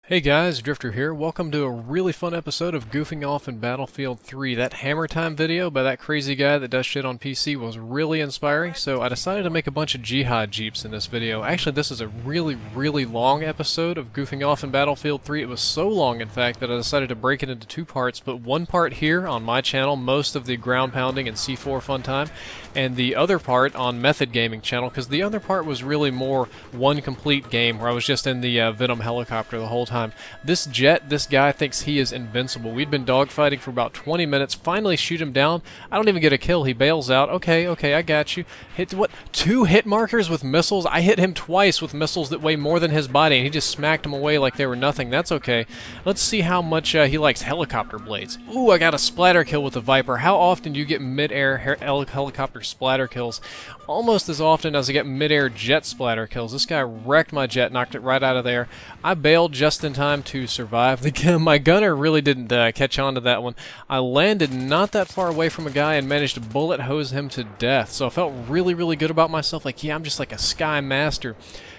Hey guys, Drifter here. Welcome to a really fun episode of Goofing Off in Battlefield 3. That Hammer Time video by that crazy guy that does shit on PC was really inspiring, so I decided to make a bunch of Jihad Jeeps in this video. Actually, this is a really long episode of Goofing Off in Battlefield 3. It was so long, in fact, that I decided to break it into two parts, but one part here on my channel, most of the ground pounding and C4 fun time, and the other part on Method Gaming channel, because the other part was really more one complete game where I was just in the Venom helicopter the whole time. This jet, this guy thinks he is invincible. We'd been dogfighting for about 20 minutes, finally shoot him down. I don't even get a kill. He bails out. Okay, I got you. Hit what? 2 hit markers with missiles? I hit him twice with missiles that weigh more than his body, and he just smacked him away like they were nothing. That's okay. Let's see how much he likes helicopter blades. Ooh, I got a splatter kill with the Viper. How often do you get mid-air helicopter splatter kills? Almost as often as I get mid-air jet splatter kills. This guy wrecked my jet, knocked it right out of there. I bailed just in time to survive. My gunner really didn't catch on to that one. I landed not that far away from a guy and managed to bullet hose him to death. So I felt really good about myself. Like, yeah, I'm just like a sky master.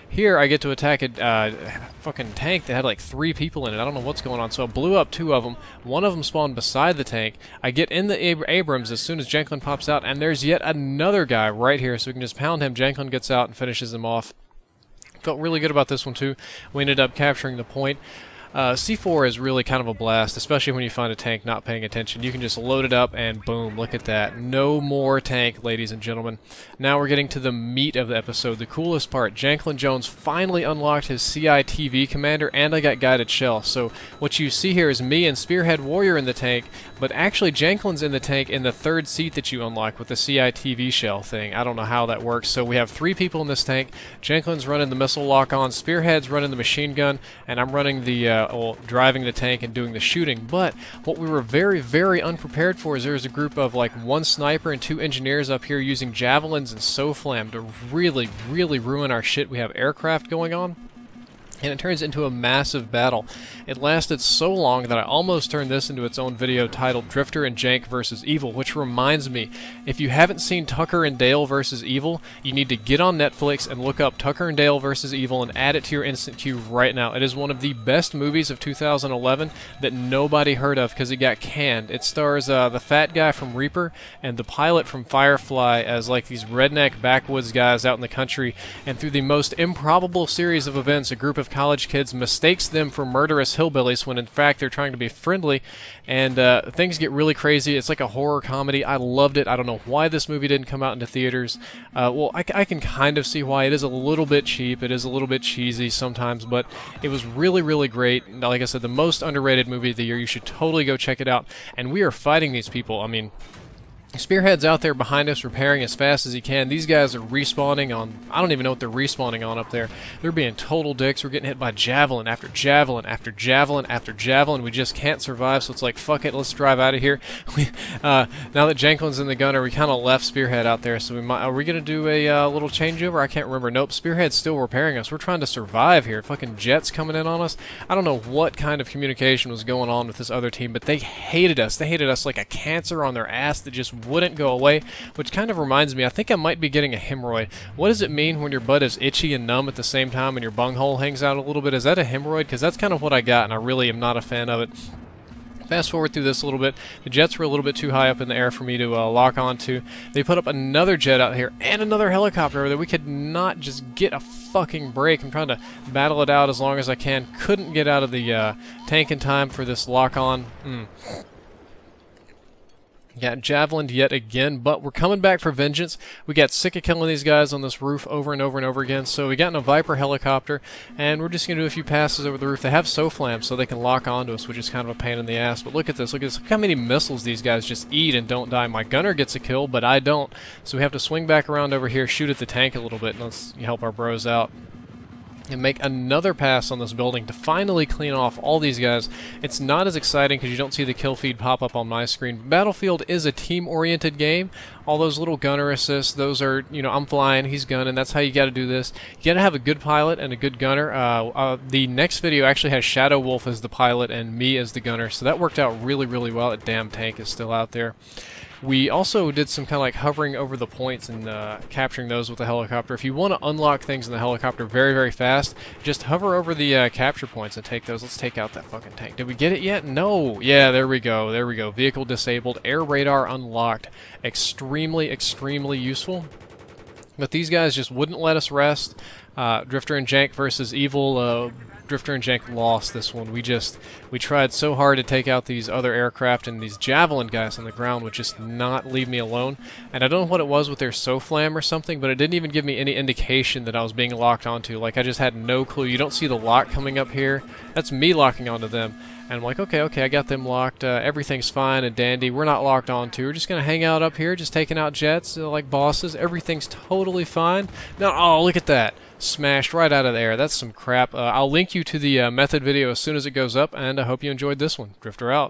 Here I get to attack a fucking tank that had like 3 people in it. I don't know what's going on. So I blew up 2 of them. One of them spawned beside the tank. I get in the Abrams as soon as Jenklin pops out, and there's yet another guy right here. So we can just pound him. Jenklin gets out and finishes him off. Felt really good about this one too. We ended up capturing the point. C4 is really kind of a blast, especially when you find a tank not paying attention. You can just load it up and boom, look at that. No more tank, ladies and gentlemen. Now we're getting to the meat of the episode, the coolest part. Janklin Jones finally unlocked his CITV commander, and I got guided shell. So what you see here is me and Spearhead Warrior in the tank, but actually Janklin's in the tank in the 3rd seat that you unlock with the CITV shell thing. I don't know how that works. So we have 3 people in this tank. Janklin's running the missile lock-on, Spearhead's running the machine gun, and I'm running the driving the tank and doing the shooting. But what we were very unprepared for is there's a group of like 1 sniper and 2 engineers up here using javelins and SOFLAM to really ruin our shit. We have aircraft going on, and it turns into a massive battle. It lasted so long that I almost turned this into its own video titled Drifter and Jank vs. Evil, which reminds me, if you haven't seen Tucker and Dale vs. Evil, you need to get on Netflix and look up Tucker and Dale vs. Evil and add it to your instant queue right now. It is one of the best movies of 2011 that nobody heard of because it got canned. It stars the fat guy from Reaper and the pilot from Firefly as like these redneck backwoods guys out in the country, and through the most improbable series of events, a group of college kids mistakes them for murderous hillbillies when in fact they're trying to be friendly, and things get really crazy. It's like a horror comedy. I loved it. I don't know why this movie didn't come out into theaters. Well, I can kind of see why. It is a little bit cheap. It is a little bit cheesy sometimes, but it was really great. Like I said, the most underrated movie of the year. You should totally go check it out. And we are fighting these people. I mean, Spearhead's out there behind us repairing as fast as he can. These guys are respawning on, I don't even know what they're respawning on up there. They're being total dicks. We're getting hit by javelin after javelin after javelin after javelin. We just can't survive, so it's like, fuck it, let's drive out of here. Now that Janklin's in the gunner, we kind of left Spearhead out there, so we might, are we going to do a little changeover? I can't remember. Nope, Spearhead's still repairing us. We're trying to survive here. Fucking jets coming in on us. I don't know what kind of communication was going on with this other team, but they hated us. They hated us like a cancer on their ass that just wouldn't go away, which kind of reminds me, I think I might be getting a hemorrhoid. What does it mean when your butt is itchy and numb at the same time and your bunghole hangs out a little bit? Is that a hemorrhoid? Because that's kind of what I got, and I really am not a fan of it. Fast forward through this a little bit. The jets were a little bit too high up in the air for me to lock onto. They put up another jet out here and another helicopter over there. We could not just get a fucking break. I'm trying to battle it out as long as I can. Couldn't get out of the tank in time for this lock-on. Got javelined yet again, but we're coming back for vengeance. We got sick of killing these guys on this roof over and over again, so we got in a Viper helicopter, and we're just going to do a few passes over the roof. They have SOFLAM, so they can lock onto us, which is kind of a pain in the ass. But look at this. Look at this. Look how many missiles these guys just eat and don't die. My gunner gets a kill, but I don't. So we have to swing back around over here, shoot at the tank a little bit, and let's help our bros out and make another pass on this building to finally clean off all these guys. It's not as exciting because you don't see the kill feed pop up on my screen. Battlefield is a team-oriented game. All those little gunner assists, those are, you know, I'm flying, he's gunning. That's how you got to do this. You got to have a good pilot and a good gunner. The next video actually has Shadow Wolf as the pilot and me as the gunner, so that worked out really well. That damn tank is still out there. We also did some kind of like hovering over the points and capturing those with the helicopter. If you want to unlock things in the helicopter very, very fast, just hover over the capture points and take those. Let's take out that fucking tank. Did we get it yet? No. Yeah, there we go. There we go. Vehicle disabled. Air radar unlocked. Extremely, extremely useful. But these guys just wouldn't let us rest. Drifter and Jank versus Evil. Drifter and Jank lost this one. We tried so hard to take out these other aircraft, and these Javelin guys on the ground would just not leave me alone. And I don't know what it was with their SOFLAM or something, but it didn't even give me any indication that I was being locked onto. Like, I just had no clue. You don't see the lock coming up here. That's me locking onto them. And I'm like, okay, I got them locked. Everything's fine and dandy. We're not locked onto. We're just going to hang out up here, just taking out jets like bosses. Everything's totally fine. Now, oh, look at that. Smashed right out of the air. That's some crap. I'll link you to the method video as soon as it goes up, and I hope you enjoyed this one. Drifter out.